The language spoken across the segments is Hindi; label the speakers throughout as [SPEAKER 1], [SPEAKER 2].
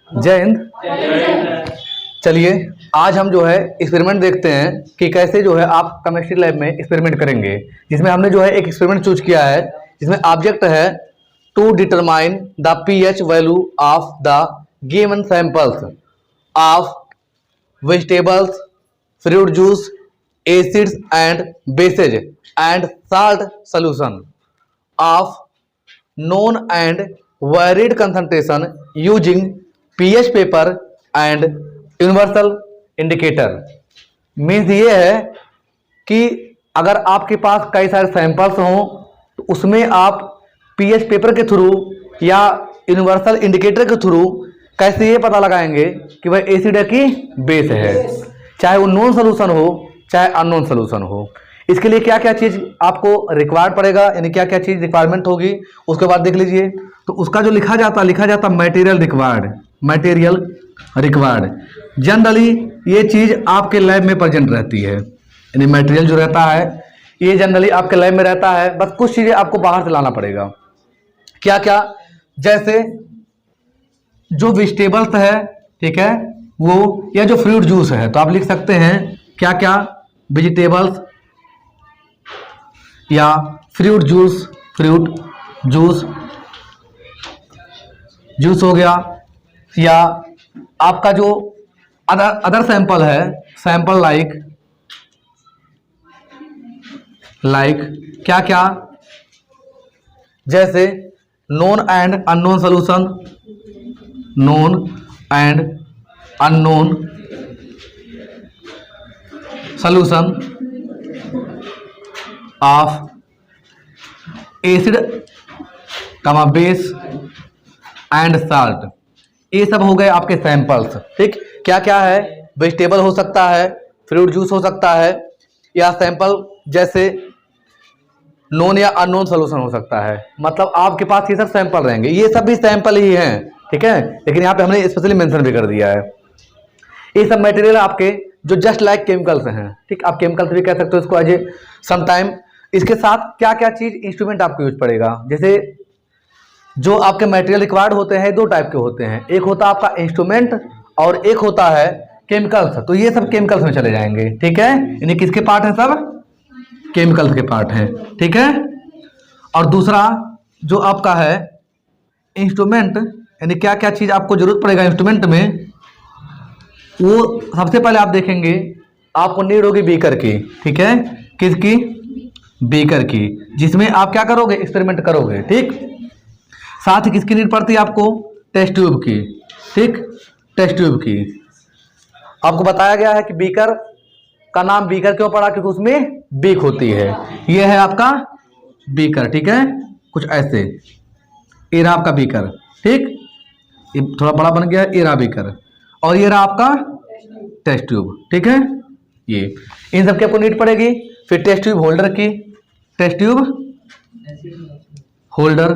[SPEAKER 1] जय हिंद। चलिए आज हम जो है एक्सपेरिमेंट देखते हैं कि कैसे जो है आप केमिस्ट्री लैब में एक्सपेरिमेंट करेंगे, जिसमें हमने जो है एक एक्सपेरिमेंट चूज किया है जिसमें ऑब्जेक्ट है to determine the pH value of the given samples of vegetables, fruit juice, acids and bases and salt solution of known and varied concentration using pH paper and universal indicator। Means ये है कि अगर आपके पास कई सारे सैंपल्स हों तो उसमें आप पीएच पेपर के थ्रू या यूनिवर्सल इंडिकेटर के थ्रू कैसे ये पता लगाएंगे कि वह एसिड है कि बेस है, चाहे वो नॉन सोल्यूशन हो चाहे अननोन सोल्यूशन हो। इसके लिए क्या क्या चीज़ आपको रिक्वायर्ड पड़ेगा, यानी क्या क्या चीज़ रिक्वायरमेंट होगी उसके बाद देख लीजिए। तो उसका जो लिखा जाता मटेरियल रिक्वायर्ड। जनरली ये चीज़ आपके लैब में प्रेजेंट रहती है, यानी मटेरियल जो रहता है ये जनरली आपके लैब में रहता है। बस कुछ चीज़ें आपको बाहर से लाना पड़ेगा। क्या क्या? जैसे जो वेजिटेबल्स है, ठीक है, वो या जो फ्रूट जूस है, तो आप लिख सकते हैं क्या क्या वेजिटेबल्स या फ्रूट जूस हो गया, या आपका जो अदर सैंपल है, सैंपल लाइक क्या क्या, जैसे known and unknown solution of acid base and salt. ये सब हो गए आपके सैंपल्स। ठीक, क्या क्या है? वेजिटेबल हो सकता है, फ्रूट जूस हो सकता है, या सैंपल जैसे नॉन या अननोन सॉल्यूशन हो सकता है। मतलब आपके पास ये सब सैंपल रहेंगे, ये सब भी सैंपल ही हैं, ठीक है, लेकिन यहाँ पे हमने स्पेशली मेंशन भी कर दिया है। ये सब मटेरियल आपके जो जस्ट लाइक केमिकल्स हैं, ठीक, आप केमिकल्स भी कह सकते हो इसको एज ए समटाइम। इसके साथ क्या क्या चीज इंस्ट्रूमेंट आपको यूज पड़ेगा, जैसे जो आपके मटेरियल रिक्वायर्ड होते हैं दो टाइप के होते हैं, एक होता है आपका इंस्ट्रूमेंट और एक होता है केमिकल्स। तो ये सब केमिकल्स में चले जाएंगे, ठीक है, यानी किसके पार्ट हैं? सब केमिकल्स के पार्ट हैं, ठीक है। और दूसरा जो आपका है इंस्ट्रूमेंट, यानी क्या क्या चीज आपको जरूरत पड़ेगा इंस्ट्रूमेंट में, वो सबसे पहले आप देखेंगे आपको नीड होगी बीकर की, ठीक है, किसकी? बीकर की, जिसमें आप क्या करोगे? एक्सपेरिमेंट करोगे, ठीक। साथ ही किसकी नीड पड़ती है आपको? टेस्ट ट्यूब की, ठीक, टेस्ट ट्यूब की। आपको बताया गया है कि बीकर का नाम बीकर क्यों पड़ा? क्योंकि उसमें बीक होती है। यह है आपका बीकर, ठीक है, कुछ ऐसे, ये रहा आपका बीकर, ठीक, ये थोड़ा बड़ा बन गया, ये रहा बीकर, और ये रहा आपका टेस्ट ट्यूब, ठीक है। ये इन सब की आपको नीड पड़ेगी। फिर टेस्ट ट्यूब होल्डर की, टेस्ट ट्यूब होल्डर,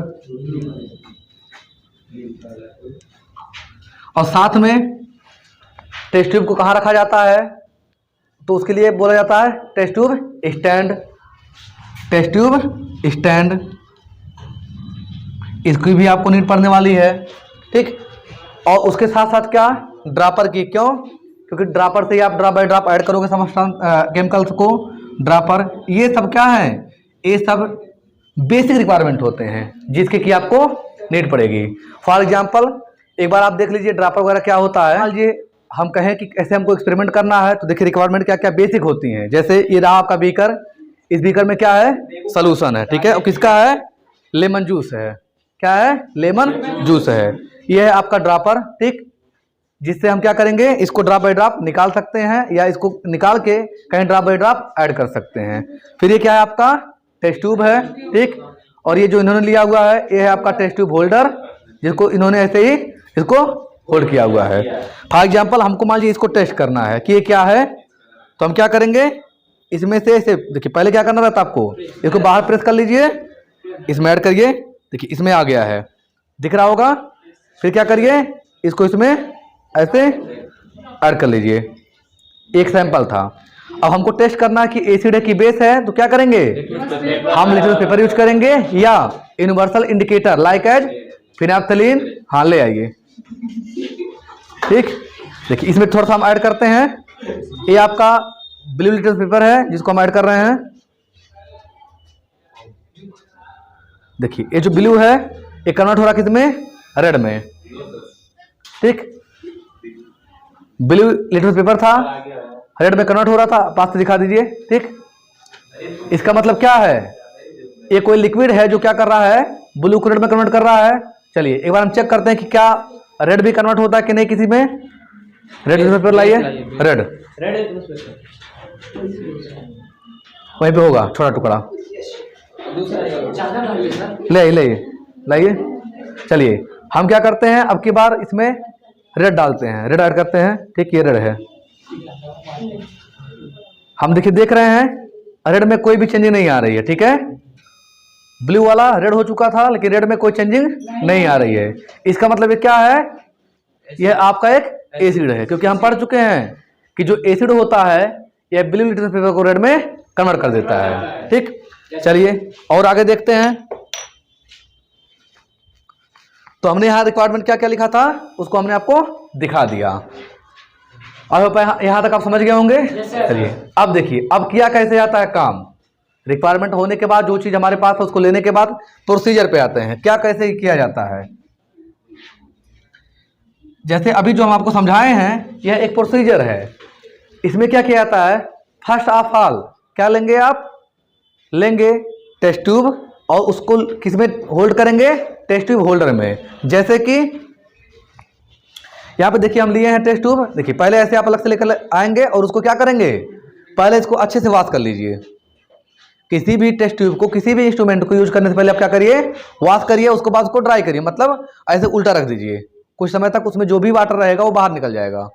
[SPEAKER 1] और साथ में टेस्ट ट्यूब को कहाँ रखा जाता है? तो उसके लिए बोला जाता है test tube stand, test tube stand. इसकी भी आपको नीड पड़ने वाली है, ठीक। और उसके साथ साथ क्या? ड्रॉपर की। क्यों? क्योंकि ड्रॉपर से ही आप ड्रॉप बाय ड्रॉप ऐड करोगे केमिकल्स को। ड्रॉपर, ये सब क्या है? ये सब बेसिक रिक्वायरमेंट होते हैं जिसके की आपको नीड पड़ेगी। फॉर एग्जांपल एक बार आप देख लीजिए ड्रॉपर वगैरह क्या होता है। मान लीजिए हम कहें कि ऐसे हमको एक्सपेरिमेंट करना है, तो देखिए रिक्वायरमेंट क्या क्या बेसिक होती हैं। जैसे ये रहा आपका बीकर, इस बीकर में क्या है? सोल्यूशन है, ठीक है, और किसका है? लेमन जूस है। क्या है? लेमन जूस है। ये है आपका ड्रॉपर, ठीक, जिससे हम क्या करेंगे? इसको ड्रॉप बाय ड्रॉप निकाल सकते हैं, या इसको निकाल के कहीं ड्रॉप बाय ड्रॉप ऐड कर सकते हैं। फिर ये क्या है? आपका टेस्ट ट्यूब है, ठीक, और ये जो इन्होंने लिया हुआ है ये है आपका टेस्ट ट्यूब होल्डर, जिसको इन्होंने ऐसे ही इसको होल्ड किया हुआ है। फॉर एग्जांपल हमको मान लीजिए इसको टेस्ट करना है कि ये क्या है, तो हम क्या करेंगे? इसमें से ऐसे देखिए, पहले क्या करना रहता है आपको? इसको बाहर प्रेस कर लीजिए, इसमें ऐड करिए, देखिए इसमें आ गया है, दिख रहा होगा। फिर क्या करिए? इसको इसमें ऐसे ऐड कर लीजिए। एक सैंपल था। अब हमको टेस्ट करना है कि एसिड है कि बेस है, तो क्या करेंगे? हम लिटमस पेपर यूज करेंगे या यूनिवर्सल इंडिकेटर लाइक एज फिनाइलफ्थलीन। हाँ, ले आइए, ठीक, देखिए इसमें थोड़ा सा हम ऐड करते हैं। ये आपका ब्लू लिटमस पेपर है जिसको हम ऐड कर रहे हैं। देखिए ये जो ब्लू है ये कन्वर्ट हो रहा किस में, रेड में। ठीक, ब्लू लिटमस पेपर था, रेड में कन्वर्ट हो रहा था, पास से दिखा दीजिए। ठीक, इसका मतलब क्या है, ये कोई लिक्विड है जो क्या कर रहा है, ब्लू को रेड में कन्वर्ट कर रहा है। चलिए एक बार हम चेक करते हैं कि क्या रेड भी कन्वर्ट होता है कि नहीं किसी में। रेड लिटमस पेपर लाइए, रेड वहीं पे होगा छोटा टुकड़ा, ले लाइए। चलिए हम क्या करते हैं, अब की बार इसमें रेड डालते हैं, रेड ऐड करते हैं। ठीक, ये रेड है, हम देखिए देख रहे हैं रेड में कोई भी चेंजिंग नहीं आ रही है। ठीक है, ब्लू वाला रेड हो चुका था लेकिन रेड में कोई चेंजिंग नहीं आ रही है। इसका मतलब ये क्या है, यह आपका एक एसिड है, क्योंकि हम पढ़ चुके हैं कि जो एसिड होता है यह ब्लू लिटमस पेपर को रेड में कन्वर्ट कर देता है। ठीक, चलिए और आगे देखते हैं। तो हमने यहाँ रिक्वायरमेंट क्या क्या लिखा था उसको हमने आपको दिखा दिया। अब यहाँ तक आप समझ गए होंगे। चलिए अब देखिए अब किया कैसे जाता है काम। रिक्वायरमेंट होने के बाद जो चीज हमारे पास है उसको लेने के बाद प्रोसीजर पे आते हैं, क्या कैसे किया जाता है। जैसे अभी जो हम आपको समझाए हैं यह एक प्रोसीजर है। इसमें क्या किया जाता है, फर्स्ट ऑफ ऑल क्या लेंगे, आप लेंगे टेस्ट ट्यूब और उसको किसमें होल्ड करेंगे, टेस्ट ट्यूब होल्डर में। जैसे कि यहाँ पे देखिए हम लिए हैं टेस्ट ट्यूब। देखिए पहले ऐसे आप अलग से लेकर आएंगे और उसको क्या करेंगे, पहले इसको अच्छे से वॉश कर लीजिए। किसी भी टेस्ट ट्यूब को, किसी भी इंस्ट्रूमेंट को यूज करने से पहले आप क्या करिए, वॉश करिए, उसके बाद उसको ड्राई करिए, मतलब ऐसे उल्टा रख दीजिए। कुछ समय तक उसमें जो भी वाटर रहेगा वो बाहर निकल जाएगा।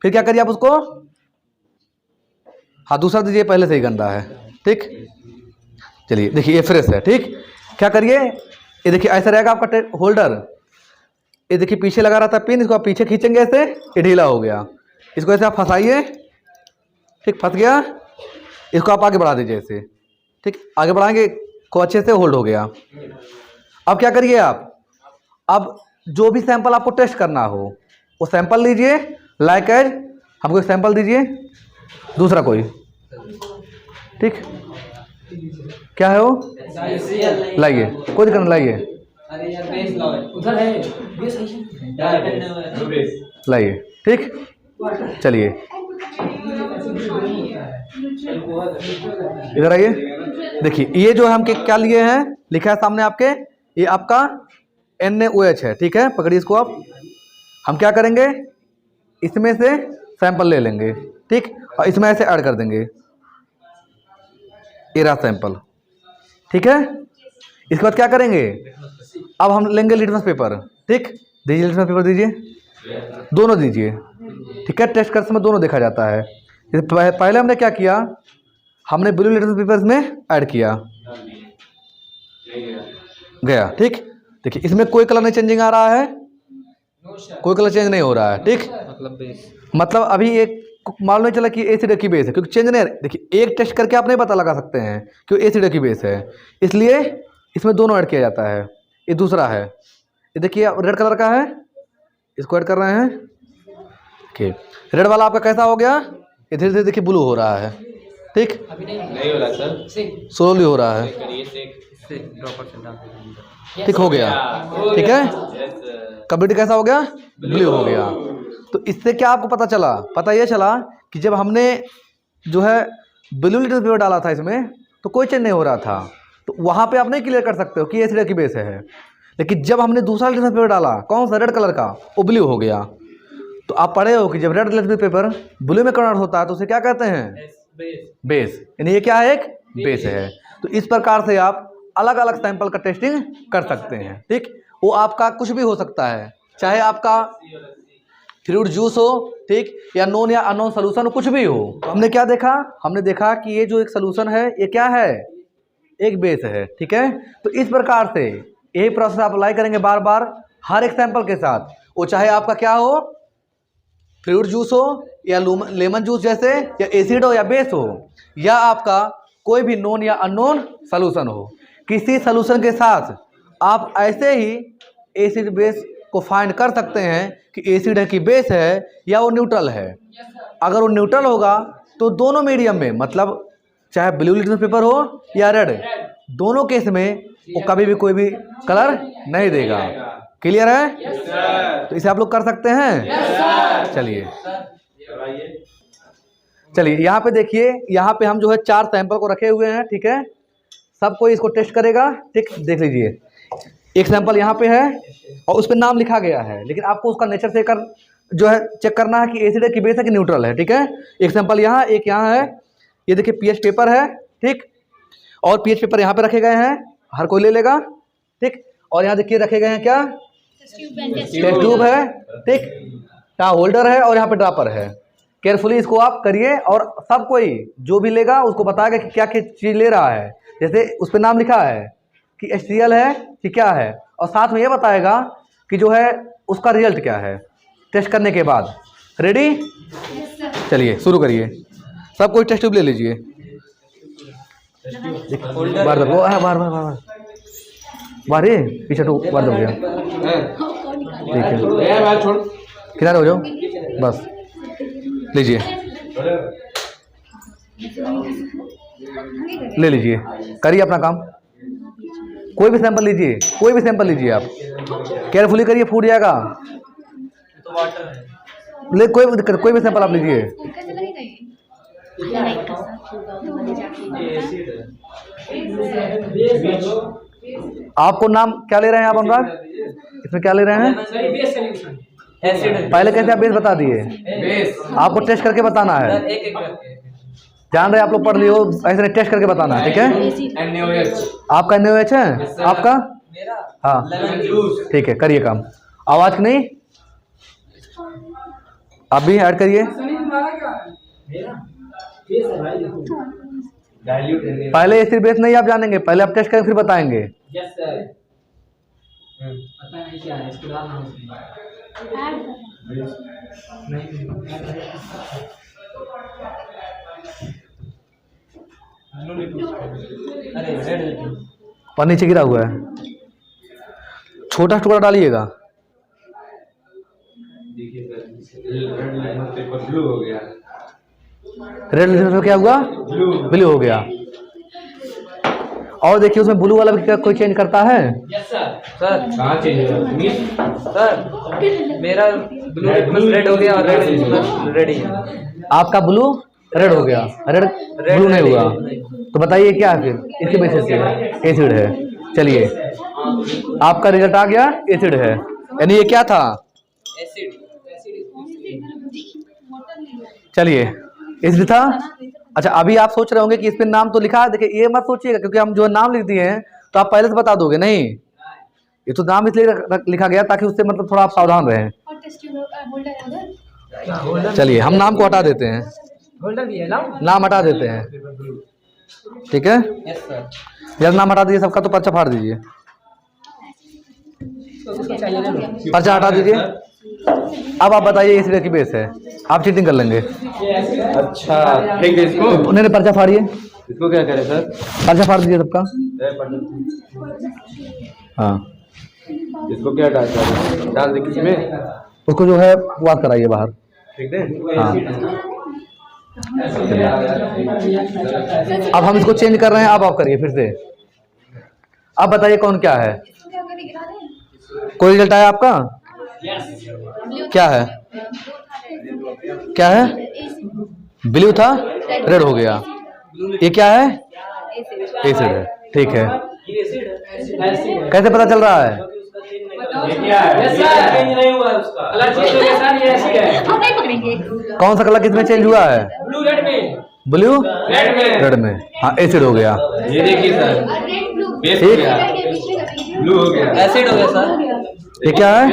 [SPEAKER 1] फिर क्या करिए आप उसको, हाँ दूसरा दीजिए, पहले से ही गंदा है। ठीक, चलिए देखिए ये फ्रेश है। ठीक, क्या करिए, ये देखिए ऐसा रहेगा आपका होल्डर। ये देखिए पीछे लगा रहा था पिन, इसको आप पीछे खींचेंगे ऐसे, ये ढीला हो गया। इसको ऐसे आप फंसाइए, ठीक फंस गया, इसको आप आगे बढ़ा दीजिए ऐसे। ठीक, आगे बढ़ाएंगे को अच्छे से होल्ड हो गया। अब क्या करिए आप, अब जो भी सैंपल आपको टेस्ट करना हो वो सैंपल लीजिए। लाइक एज हमको एक सैंपल दीजिए, दूसरा कोई। ठीक, क्या है वो, लाइए, कोई दिक्कत नहीं, लाइए लाइए। ठीक, चलिए इधर आइए। देखिए ये जो हम क्या लिए हैं, लिखा है सामने आपके, ये आपका NaOH है। ठीक है, पकड़िए इसको आप। हम क्या करेंगे, इसमें से सैंपल ले लेंगे। ठीक, और इसमें ऐसे ऐड कर देंगे, ये रहा सैंपल। ठीक है, इसके बाद क्या करेंगे, अब हम लेंगे लिटमस पेपर। ठीक, दीजिए लिटमस पेपर दीजिए, दोनों दीजिए। ठीक है, टेस्ट करते समय दोनों देखा जाता है। पहले हमने क्या किया, हमने ब्लू लिटमस पेपर में ऐड किया गया। ठीक, देखिए इसमें कोई कलर नहीं चेंजिंग आ रहा है, कोई कलर चेंज नहीं हो रहा है। ठीक, मतलब अभी एक मालूम नहीं चला कि एसिड की बेस है, क्योंकि चेंज नहीं। देखिए एक टेस्ट करके आप नहीं पता लगा सकते हैं कि एसिड की बेस है, इसलिए इसमें दोनों ऐड किया जाता है। ये दूसरा है, ये देखिए रेड कलर का है, इसको ऐड कर रहे हैं। ठीक, रेड वाला आपका कैसा हो गया, ये धीरे धीरे देखिए ब्लू हो रहा है। ठीक,
[SPEAKER 2] नहीं हो रहा सर,
[SPEAKER 1] स्लोली हो रहा है। ठीक हो गया। ठीक है, कंप्लीट कैसा हो गया, ब्लू हो गया। तो इससे क्या आपको पता चला, पता ये चला कि जब हमने जो है ब्लू लिटमस पेपर डाला था इसमें तो कोई चेंज नहीं हो रहा था, तो वहाँ पे आप नहीं क्लियर कर सकते हो कि एसिड की बेस है। लेकिन जब हमने दूसरा लिटमस पेपर डाला, कौन सा, रेड कलर का, वो ब्लू हो गया। तो आप पढ़े हो कि जब रेड लिटमस पेपर ब्लू में कन्वर्ट होता है तो उसे क्या कहते हैं, बेस। यानी ये क्या है, एक बेस है। तो इस प्रकार से आप अलग अलग सैंपल का टेस्टिंग कर सकते हैं। ठीक, वो आपका कुछ भी हो सकता है, चाहे आपका फ्रूट जूस हो, ठीक, या नॉन या अननोन सोल्यूशन कुछ भी हो। तो हमने क्या देखा, हमने देखा कि ये जो एक सोल्यूशन है ये क्या है, एक बेस है। ठीक है, तो इस प्रकार से यही प्रोसेस आप अप्लाई करेंगे बार बार हर एक सैंपल के साथ, वो चाहे आपका क्या हो, फ्रूट जूस हो या लेमन जूस जैसे, या एसिड हो या बेस हो, या आपका कोई भी नॉन या अननोन सोल्यूशन हो। किसी सोल्यूशन के साथ आप ऐसे ही एसिड बेस को फाइंड कर सकते हैं कि एसिड है कि बेस है या वो न्यूट्रल है। अगर वो न्यूट्रल होगा तो दोनों मीडियम में, मतलब चाहे ब्लू लिटमस पेपर हो या रेड, दोनों केस में वो कभी भी कोई भी कलर नहीं देगा। क्लियर है? तो इसे आप लोग कर सकते हैं। चलिए यहाँ पे देखिए, यहाँ पे हम जो है 4 सैंपल को रखे हुए हैं, ठीक है। सब कोई इसको टेस्ट करेगा, ठीक, देख लीजिए। एक सैंपल यहाँ पे है और उस पर नाम लिखा गया है, लेकिन आपको उसका नेचर से जो है चेक करना है कि एसिड है कि बेस है कि न्यूट्रल है, ठीक है। एक सैंपल यहाँ, एक यहाँ है। ये देखिए पीएच पेपर है, ठीक, और पीएच पेपर यहाँ पे रखे गए हैं, हर कोई ले लेगा, ठीक। और यहाँ देखिए रखे गए हैं क्या, टेस्ट ट्यूब है, ठीक, यहाँ होल्डर है और यहाँ पे ड्रॉपर है। केयरफुली इसको आप करिए और सब कोई जो भी लेगा उसको बताएगा कि क्या क्या चीज़ ले रहा है। जैसे उस पर नाम लिखा है कि HCl है कि क्या है, और साथ में ये बताएगा कि जो है उसका रिजल्ट क्या है टेस्ट करने के बाद। रेडी? चलिए शुरू करिए। सब कोई टेस्ट ट्यूब ले लीजिए। बार दब वो है, बार बार बार बार ये पीछे तो बार दब गया, ठीक है। किनारे हो जाओ, बस लीजिए, ले लीजिए, करिए अपना काम। कोई भी सैंपल लीजिए, कोई भी सैंपल लीजिए आप, केयरफुली करिए, फूट जाएगा। ले कोई भी दिक्कत, कोई भी सैंपल आप लीजिए। आपको नाम क्या ले रहे हैं आप अनुराग? इसमें क्या ले रहे हैं? पहले कैसे आप बेस बता दिए? आपको टेस्ट करके बताना है। जान रहे आप लोग, पढ़ लियो, ऐसे नहीं, टेस्ट करके बताना है, ठीक है। आपका NaOH है? आपका? हाँ, ठीक है, करिए काम। आवाज नहीं, आप भी ऐड करिए। पहले एसिड बेस नहीं आप जानेंगे, पहले आप टेस्ट करके फिर बताएंगे। पर नीचे गिरा हुआ है, छोटा टुकड़ा डालिएगा।
[SPEAKER 2] ब्लू हो गया,
[SPEAKER 1] रेड लिटमस क्या हुआ? ब्लू हो गया। और देखिए उसमें ब्लू वाला भी कोई चेंज करता है?
[SPEAKER 2] सर कहाँ चेंज हुआ? सर मेरा ब्लू रेड हो गया और रेड ही है।
[SPEAKER 1] आपका ब्लू रेड हो गया, रेड ब्लू नहीं हुआ। तो बताइए क्या है फिर? इसके बेसिस से एसिड है। चलिए आपका रिजल्ट आ गया, एसिड है। यानी ये क्या था?
[SPEAKER 2] एसिड।
[SPEAKER 1] चलिए एसिड था। अच्छा अभी आप सोच रहे होंगे कि इस पे नाम तो लिखा है। देखिए ये मत सोचिएगा, क्योंकि हम जो नाम लिख दिए हैं तो आप पहले से बता दोगे नहीं। ये तो नाम इसलिए लिखा गया ताकि उससे मतलब थोड़ा आप सावधान रहें। चलिए हम नाम को हटा देते हैं, नाम हटा देते हैं, ठीक है। जब नाम हटा दीजिए सबका, तो पर्चा फाड़ दीजिए, पर्चा हटा दीजिए। अब आप बताइए एसिड की बेस है, आप चीटिंग कर लेंगे।
[SPEAKER 2] अच्छा ठीक है, इसको
[SPEAKER 1] उन्होंने पर्चा फाड़िए।
[SPEAKER 2] इसको क्या करें सर?
[SPEAKER 1] पर्चा फाड़ दीजिए सबका। हाँ
[SPEAKER 2] इसको क्या डाल दे किसी में?
[SPEAKER 1] उसको जो है बात कराइए बाहर,
[SPEAKER 2] ठीक है।
[SPEAKER 1] हाँ। अब हम इसको चेंज कर रहे हैं, अब आप करिए फिर से। अब बताइए कौन क्या है? कोई रिजल्ट आया आपका? क्या है? क्या है? ब्लू था, रेड हो गया। ये क्या है? एसिड है, ठीक है। कैसे पता चल रहा है? कौन सा कलर किसमें चेंज हुआ है? ब्लू रेड में, हाँ एसिड हो गया।
[SPEAKER 2] ये देखिए सर, बेस हो गया, ब्लू हो गया, एसिड हो गया सर।
[SPEAKER 1] ये क्या है?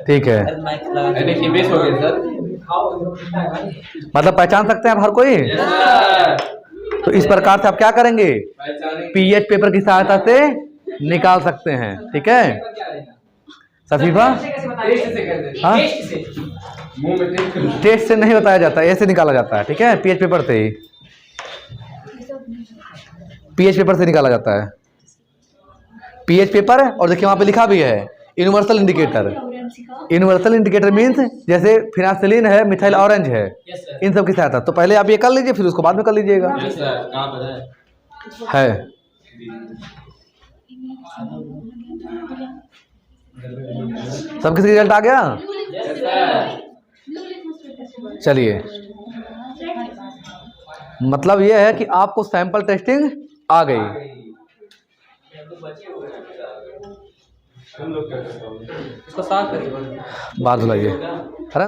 [SPEAKER 1] ठीक है,
[SPEAKER 2] देखिए बेस हो गया सर।
[SPEAKER 1] मतलब पहचान सकते हैं आप हर कोई? तो इस प्रकार से आप क्या करेंगे? पीएच पेपर की सहायता से निकाल सकते हैं, ठीक है। सफीफा, हाँ टेस्ट से नहीं बताया जाता, ऐसे निकाला जाता है, ठीक है। पीएच पेपर से ही, पीएच पेपर से निकाला जाता है। पीएच पेपर, और देखिए वहां पे लिखा भी है universal indicator. Universal indicator means जैसे फिनाक्सिलिन है, मिथाइल ऑरेंज है, इन सब की सहायता। तो पहले आप ये कर लीजिए, फिर उसको बाद में कर लीजिएगा। है सब किसी रिजल्ट आ गया? चलिए, मतलब ये है कि आपको सैंपल टेस्टिंग आ गई।
[SPEAKER 2] इसको साफ करिए।
[SPEAKER 1] बात बुलाइए।